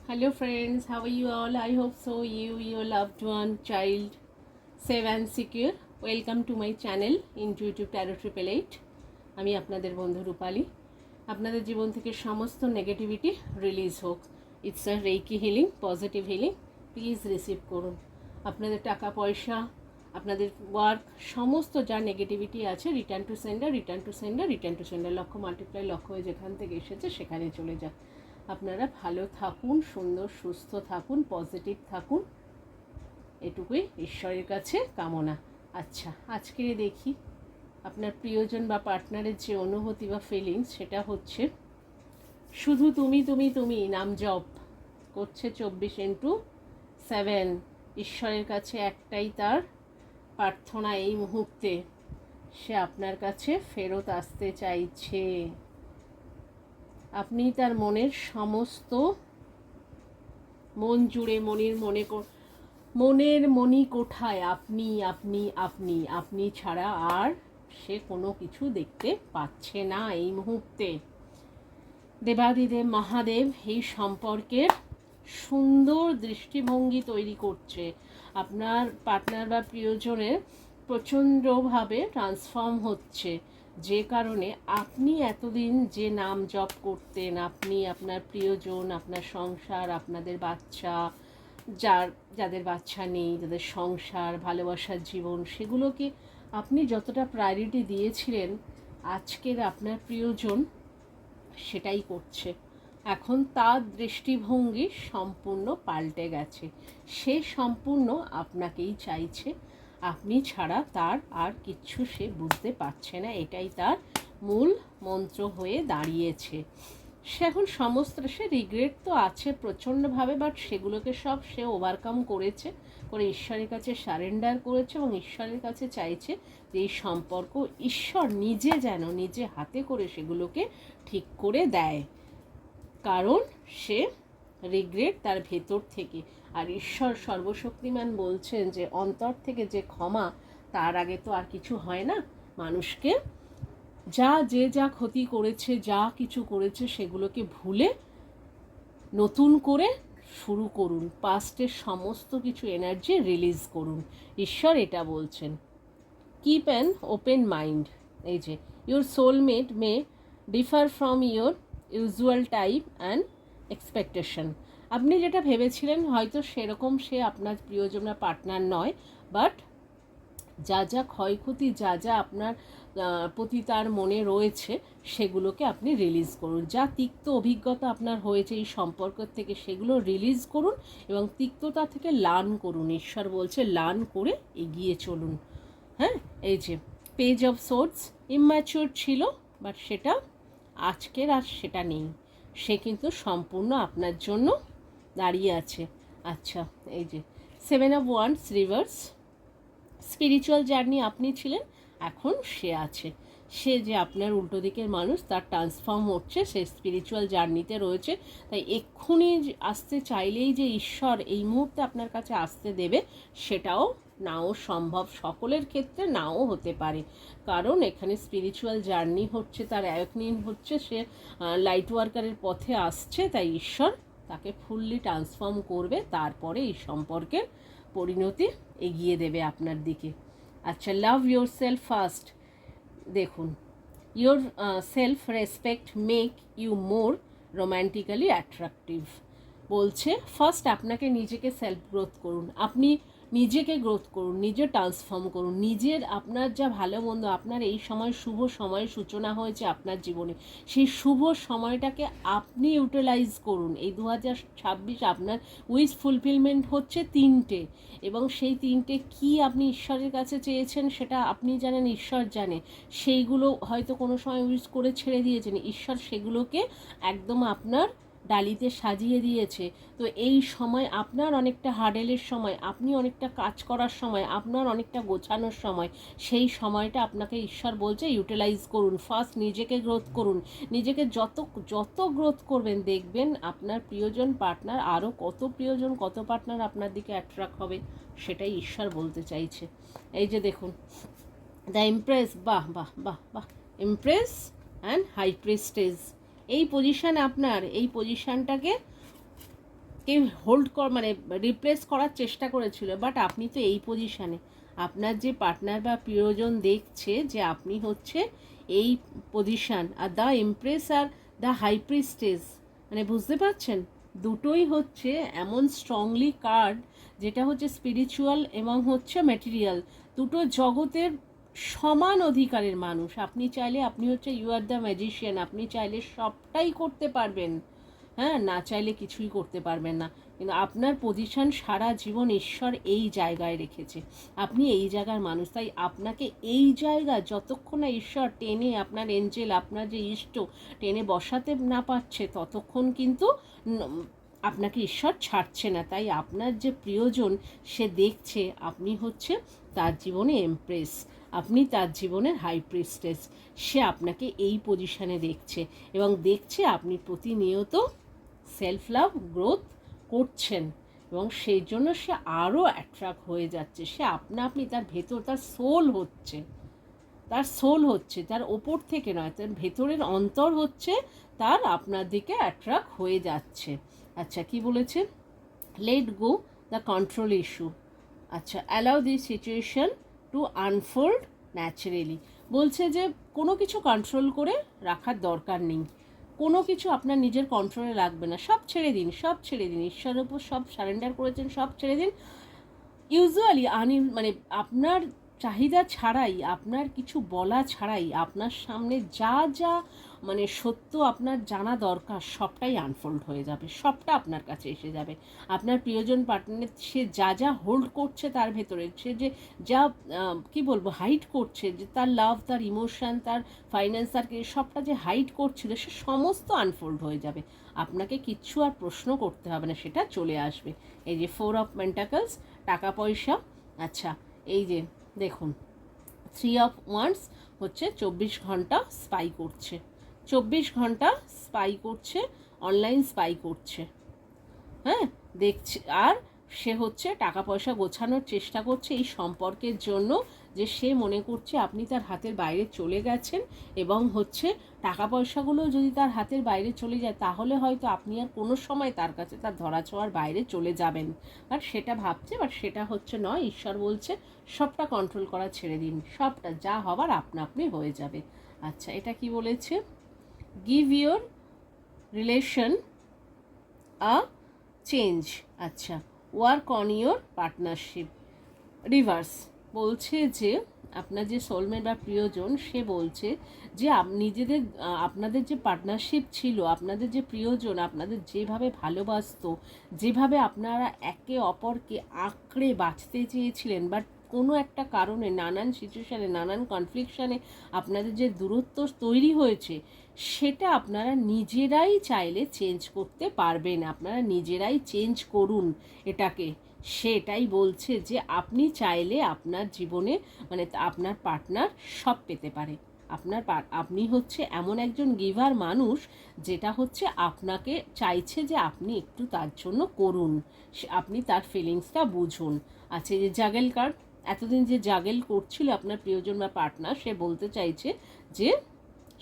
Hello friends, how are you all? I hope so. You, your loved one, child, safe and secure. Welcome to my channel Intuitive Tarot 888. আমি আপনাদের বন্ধু রূপালী। আপনাদের জীবন থেকে সমস্ত negativity release হোক। It's a reiki healing, positive healing. Please receive করুন। আপনাদের টাকা পয়সা, আপনাদের ওয়ার্ক, সমস্ত যা নেগেটিভিটি আছে return to sender, return to sender, return to sender. লক্ষ মাল্টিপ্লাই লক্ষ হয়ে যেখান থেকে এসেছে সেখানে চলে যাক। আপনারা ভালো থাকুন, সুন্দর সুস্থ থাকুন, পজিটিভ থাকুন, এটুকুই ঈশ্বরের কাছে কামনা। আচ্ছা, আজকে দেখি আপনার প্রিয়জন বা পার্টনারের যে অনুভূতি বা ফিলিংস, সেটা হচ্ছে শুধু তুমি তুমি তুমি নাম জপ করছে 24/7। ঈশ্বরের কাছে একটাই তার প্রার্থনা এই মুহূর্তে, সে আপনার কাছে ফেরত আসতে চাইছে। আপনি তার মনের সমস্ত মন জুড়ে, মনের মনি কোঠায় আপনি আপনি আপনি আপনি ছাড়া আর সে কোনো কিছু দেখতে পাচ্ছে না এই মুহূর্তে। দেবাদিদেব মহাদেব এই সম্পর্কের সুন্দর দৃষ্টিভঙ্গি তৈরি করছে। আপনার পার্টনার বা প্রিয়জনের প্রচণ্ডভাবে ট্রান্সফর্ম হচ্ছে, যে কারণে আপনি এতদিন যে নাম জপ করতেন, আপনি, আপনার প্রিয়জন, আপনার সংসার, আপনাদের বাচ্চা, যাদের বাচ্চা নেই, যাদের সংসার, ভালোবাসার জীবন, সেগুলোকে আপনি যতটা প্রায়োরিটি দিয়েছিলেন, আজকের আপনার প্রিয়জন সেটাই করছে। এখন তার দৃষ্টিভঙ্গি সম্পূর্ণ পাল্টে গেছে। সে সম্পূর্ণ আপনাকেই চাইছে, আপনি ছাড়া তার আর কিচ্ছু সে বুঝতে পারছে না। এটাই তার মূল মন্ত্র হয়ে দাঁড়িয়েছে। সে এখন সমস্ত, সে রিগ্রেট তো আছে প্রচণ্ডভাবে, বাট সেগুলোকে সব সে ওভারকাম করেছে, করে ঈশ্বরের কাছে সারেন্ডার করেছে এবং ঈশ্বরের কাছে চাইছে যে এই সম্পর্ক ঈশ্বর নিজে যেন নিজে হাতে করে সেগুলোকে ঠিক করে দেয়। কারণ সে রিগ্রেট তার ভেতর থেকে, আর ঈশ্বর সর্বশক্তিমান বলছেন যে অন্তর থেকে যে ক্ষমা, তার আগে তো আর কিছু হয় না। মানুষকে যা ক্ষতি করেছে, যা কিছু করেছে, সেগুলোকে ভুলে নতুন করে শুরু করুন। পাস্টের সমস্ত কিছু এনার্জি রিলিজ করুন। ঈশ্বর এটা বলছেন। Keep an open mind. এই যে your soulmate May differ from your usual type and expectation. আপনি যেটা ভেবেছিলেন হয়তো সেরকম সে আপনার প্রিয়জন বা পার্টনার নয়, বাট যা ক্ষয়ক্ষতি, যা আপনার প্রতি তার মনে রয়েছে, সেগুলোকে আপনি রিলিজ করুন। যা তিক্ত অভিজ্ঞতা আপনার হয়েছে এই সম্পর্কের থেকে, সেগুলো রিলিজ করুন এবং তিক্ততা থেকে লার্ন করুন। ঈশ্বর বলছে লার্ন করে এগিয়ে চলুন। হ্যাঁ, এই যে পেজ অফ সোর্ডস, ইম্যাচিওর ছিল, বাট সেটা আজকের আর সেটা নেই। সে কিন্তু সম্পূর্ণ আপনার জন্য দাঁড়িয়ে আছে। আচ্ছা, এই যে 7 of wands reversed, spiritual journey আপনি ছিলেন, এখন সে আছে। সে যে আপনার উল্টো দিকের মানুষ, তার ট্রান্সফর্ম হচ্ছে, সে স্পিরিচুয়াল জার্নিতে রয়েছে। তাই এক্ষুনি আসতে চাইলেই যে ঈশ্বর এই মুহূর্তে আপনার কাছে আসতে দেবে, সেটাও নাও সম্ভব। সকলের ক্ষেত্রে নাও হতে পারে, কারণ এখানে স্পিরিচুয়াল জার্নি হচ্ছে, তার অ্যাওয়েকনিং হচ্ছে, সে লাইট ওয়ার্কারের পথে আসছে। তাই ঈশ্বর তাকে ফুললি ট্রান্সফর্ম করবে, তারপরে এই সম্পর্কের পরিণতি এগিয়ে দেবে আপনার দিকে। আচ্ছা, লাভ ইয়োর সেলফ ফার্স্ট। দেখুন, your self respect make you more romantically attractive. বলছে ফার্স্ট আপনাকে নিজেকে সেলফ গ্রোথ করুন, আপনি নিজেকে গ্রোথ করুন, নিজে ট্রান্সফর্ম করুন। নিজের, আপনার যা ভালো মন্দ, আপনার এই সময় শুভ সময়ের সূচনা হয়েছে আপনার জীবনে, সেই শুভ সময়টাকে আপনি ইউটিলাইজ করুন। এই 2026 আপনার উইশ ফুলফিলমেন্ট হচ্ছে 3টে, এবং সেই 3টে কি আপনি ঈশ্বরের কাছে চেয়েছেন সেটা আপনি জানেন, ঈশ্বর জানে। সেইগুলো হয়তো কোনো সময় উইশ করে ছেড়ে দিয়েছেন, ঈশ্বর সেগুলোকে একদম আপনার ডালিতে সাজিয়ে দিয়েছে। তো এই সময় আপনার অনেকটা হার্ডেলের সময়, আপনি অনেকটা কাজ করার সময়, আপনার অনেকটা গোছানোর সময়, সেই সময়টা আপনাকে ঈশ্বর বলছে ইউটিলাইজ করুন। ফার্স্ট নিজেকে গ্রোথ করুন। নিজেকে যত গ্রোথ করবেন, দেখবেন আপনার প্রিয়জন পার্টনার, আরও কত প্রিয়জন, কত পার্টনার আপনার দিকে অ্যাট্রাক্ট হবে, সেটাই ঈশ্বর বলতে চাইছে। এই যে দেখুন, দ্য ইমপ্রেস, বাহ বাহ বাহ বাহ, ইমপ্রেস অ্যান্ড হাই প্রিস্টেস। এই পজিশান আপনার, এই পজিশানটাকে কেউ মানে রিপ্লেস করার চেষ্টা করেছিল, বাট আপনি তো এই পজিশানে, আপনার যে পার্টনার বা প্রিয়জন দেখছে যে আপনি হচ্ছে এই পজিশান, আর দ্য এমপ্রেস আর দ্য হাই প্রিস্টেস, মানে বুঝতে পারছেন, দুটোই হচ্ছে এমন স্ট্রংলি কার্ড যেটা হচ্ছে স্পিরিচুয়াল এবং হচ্ছে ম্যাটেরিয়াল, দুটো জগতের সমান অধিকারের মানুষ। আপনি চাইলে, আপনি হচ্ছে ইউ আর দ্য ম্যাজিশিয়ান, আপনি চাইলে সবটাই করতে পারবেন, হ্যাঁ, না চাইলে কিছুই করতে পারবেন না। কিন্তু আপনার পজিশন সারা জীবন ঈশ্বর এই জায়গায় রেখেছে, আপনি এই জায়গার মানুষ, তাই আপনাকে এই জায়গা যতক্ষণ না ঈশ্বর টেনে, আপনার এঞ্জেল, আপনার যে ইষ্ট টেনে বসাতে না পারছে, ততক্ষণ কিন্তু আপনাকে ঈশ্বর ছাড়ছে না। তাই আপনার যে প্রিয়জন সে দেখছে আপনি হচ্ছে তার জীবনে এমপ্রেস, আপনি তার জীবনের হাই প্রিস্টেস, সে আপনাকে এই পজিশনে দেখছে এবং দেখছে আপনি প্রতিনিয়ত সেলফ লাভ গ্রোথ করছেন এবং সেই জন্য সে আরও অ্যাট্রাক্ট হয়ে যাচ্ছে, সে আপনি তার ভেতর, তার সোল হচ্ছে, তার ওপর থেকে নয়, তার ভেতরের অন্তর হচ্ছে তার আপনার দিকে অ্যাট্রাক্ট হয়ে যাচ্ছে। আচ্ছা, কি বলেছে? Let go the control issue. আচ্ছা, allow this situation to unfold naturally. বলছে যে কোনো কিছু কন্ট্রোল করে রাখার দরকার নেই, কোনো কিছু আপনার নিজের কন্ট্রোলে লাগবে না, সব ছেড়ে দিন, সব ছেড়ে দিন, ঈশ্বরের উপর সব সারেন্ডার করেছেন, সব ছেড়ে দিন। ইউজুয়ালি মানে আপনার চাহিদা ছাড়াই, আপনার কিছু বলা ছাড়াই আপনার সামনে যা যা মানে সত্য আপনার জানা দরকার সবটাই আনফোল্ড হয়ে যাবে, সবটা আপনার কাছে এসে যাবে। আপনার প্রিয়জন পার্টনার সে যা যা হোল্ড করছে তার ভেতরে, সে যে যা কি বলবো হাইড করছে, যে তার লাভ, তার ইমোশন, তার ফাইন্যান্স, তার সবটা যে হাইড করছিল সে সমস্ত আনফোল্ড হয়ে যাবে। আপনাকে কিচ্ছু আর প্রশ্ন করতে হবে না, সেটা চলে আসবে। এই যে 4 অফ পেন্টাকলস, টাকা পয়সা। আচ্ছা, এই যে দেখুন 3 অফ ওয়ান্ডস হচ্ছে 24 ঘন্টা স্পাই করছে, 24 ঘন্টা স্পাই করছে, অনলাইন স্পাই করছে, হ্যাঁ, দেখছে। আর সে হচ্ছে টাকা পয়সা গোছানোর চেষ্টা করছে এই সম্পর্কের জন্য, যে সে মনে করছে আপনি তার হাতের বাইরে চলে গেছেন এবং হচ্ছে টাকা পয়সাগুলো যদি তার হাতের বাইরে চলে যায় তাহলে হয়তো আপনি আর কোনো সময় তার কাছে তার ধরাছোঁয়ার বাইরে চলে যাবেন, বাট সেটা ভাবছে, বাট সেটা হচ্ছে নয়। ঈশ্বর বলছে সবটা কন্ট্রোল করা ছেড়ে দিন, সবটা যা হবার আপনা আপনি হয়ে যাবে। আচ্ছা, এটা কি বলেছে? Give your relation a change. আচ্ছা, work on your partnership. Reverse বলছে যে আপনার যে সোলমেট বা প্রিয়জন সে বলছে যে নিজেদের আপনাদের যে পার্টনারশিপ ছিল, আপনাদের যে প্রিয়জন আপনাদের যেভাবে ভালোবাসতো, যেভাবে আপনারা একে অপরকে আঁকড়ে বাঁচতে চেয়েছিলেন, বাট কোনো একটা কারণে, নানান সিচুয়েশানে, নানান কনফ্লিকশানে আপনাদের যে দূরত্ব তৈরি হয়েছে, সেটা আপনারা নিজেরাই চাইলে চেঞ্জ করতে পারবেন, আপনারা নিজেরাই চেঞ্জ করুন এটাকে। সেটাই বলছে যে আপনি চাইলে আপনার জীবনে মানে আপনার পার্টনার সব পেতে পারে। আপনি হচ্ছে এমন একজন গিভার মানুষ যেটা হচ্ছে আপনাকে চাইছে যে আপনি একটু তার জন্য করুন, আপনি তার ফিলিংসটা বুঝুন। আচ্ছা, যে জাগেল কার্ড, এতদিন যে জাগেল করছিল আপনার প্রিয়জন বা পার্টনার, সে বলতে চাইছে যে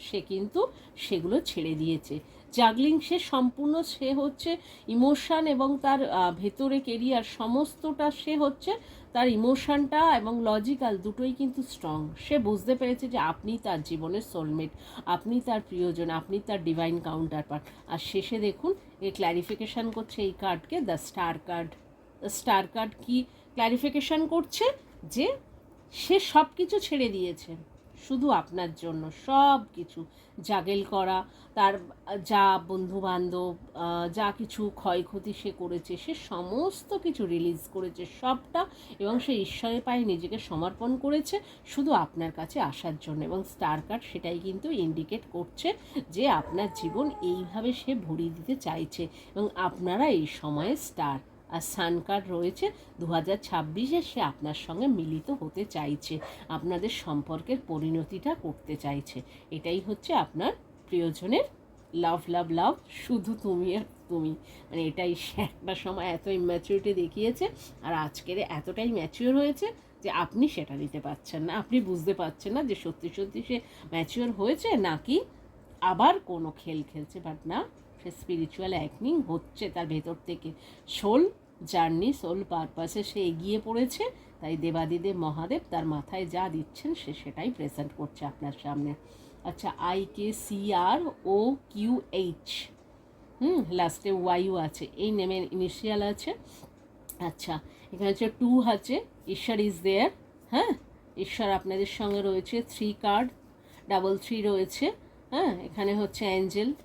সে কিন্তু সেগুলো ছেড়ে দিয়েছে। জাগলিং সে সম্পূর্ণ, সে হচ্ছে ইমোশান এবং তার ভেতরে কেরিয়ার সমস্তটা, সে হচ্ছে তার ইমোশানটা এবং লজিক্যাল দুটোই কিন্তু স্ট্রং। সে বুঝতে পেরেছে যে আপনি তার জীবনের সোলমেট, আপনি তার প্রিয়জন, আপনি তার ডিভাইন কাউন্টার পার্ট। আর শেষে দেখুন এ ক্ল্যারিফিকেশান করছে এই কার্ডকে, the star card. The star card কি ক্ল্যারিফিকেশান করছে? যে সে সব কিছু ছেড়ে দিয়েছে শুধু আপনার জন্য, সব কিছু জাগেল করা, তার যা বন্ধুবান্ধব যা কিছু ক্ষয়ক্ষতি সে করেছে, সে সমস্ত কিছু রিলিজ করেছে সবটা, এবং সে ঈশ্বরের পায়ে নিজেকে সমর্পণ করেছে শুধু আপনার কাছে আসার জন্য। এবং স্টার কার্ড সেটাই কিন্তু ইন্ডিকেট করছে যে আপনার জীবন এইভাবে সে ভরিয়ে দিতে চাইছে এবং আপনারা এই সময়ে স্টার। আর সান কার্ড রয়েছে 2026-এ সে আপনার সঙ্গে মিলিত হতে চাইছে, আপনাদের সম্পর্কের পরিণতিটা করতে চাইছে। এটাই হচ্ছে আপনার প্রিয়জনের লাভ লাভ লাভ, শুধু তুমি আর তুমি। মানে এটাই, সে একটা সময় এত ইম্যাচিউরিটি দেখিয়েছে আর আজকের এতটাই ম্যাচিওর হয়েছে যে আপনি সেটা নিতে পারছেন না, আপনি বুঝতে পারছেন না যে সত্যি সত্যি সে ম্যাচিওর হয়েছে নাকি আবার কোনো খেল খেলছে। বাট না, সে স্পিরিচুয়াল অ্যাওয়েকনিং হচ্ছে তার ভেতর থেকে। সোল জার্নি, সোল পারপাসে সে এগিয়ে পড়েছে, তাই দেবাদিদেব মহাদেব তার মাথায় যা দিচ্ছেন সে সেটাই প্রেজেন্ট করছে আপনার সামনে। আচ্ছা, IKCROQH, লাস্টে ওয়াইউ আছে, এই নেমের ইনিশিয়াল আছে। আচ্ছা, এখানে হচ্ছে 2 আছে, ঈশ্বর ইজ দেয়ার। হ্যাঁ, ঈশ্বর আপনাদের সঙ্গে রয়েছে। 3 কার্ড, 3 রয়েছে। হ্যাঁ, এখানে হচ্ছে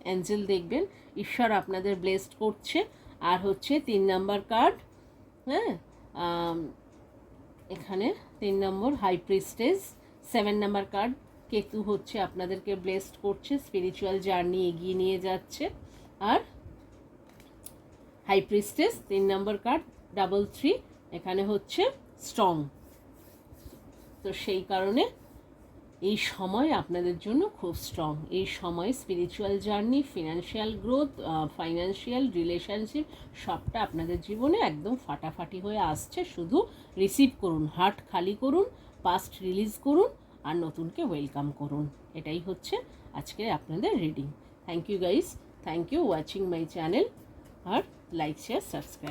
অ্যাঞ্জেল দেখবেন, ঈশ্বর আপনাদের ব্লেসড করছে। আর হচ্ছে 3 নাম্বার কার্ড, হ্যাঁ, এখানে 3 নম্বর high priestess. 7 number card, Ketu হচ্ছে আপনাদেরকে ব্লেসড করছে, স্পিরিচুয়াল জার্নি এগিয়ে নিয়ে যাচ্ছে। আর হাই প্রিস্টেস 3 নাম্বার কার্ড, 3, এখানে হচ্ছে স্ট্রং। তো সেই কারণে এই সময় আপনাদের জন্য খুব স্ট্রং। এই সময় spiritual journey, financial growth, financial relationship সবটা আপনাদের জীবনে একদম ফাটাফাটি হয়ে আসছে। শুধু রিসিভ করুন, হার্ট খালি করুন, পাস্ট রিলিজ করুন, আর নতুনকে ওয়েলকাম করুন। এটাই হচ্ছে আজকে আপনাদের reading. Thank you guys, thank you watching my channel, আর লাইক শেয়ার সাবস্ক্রাইব।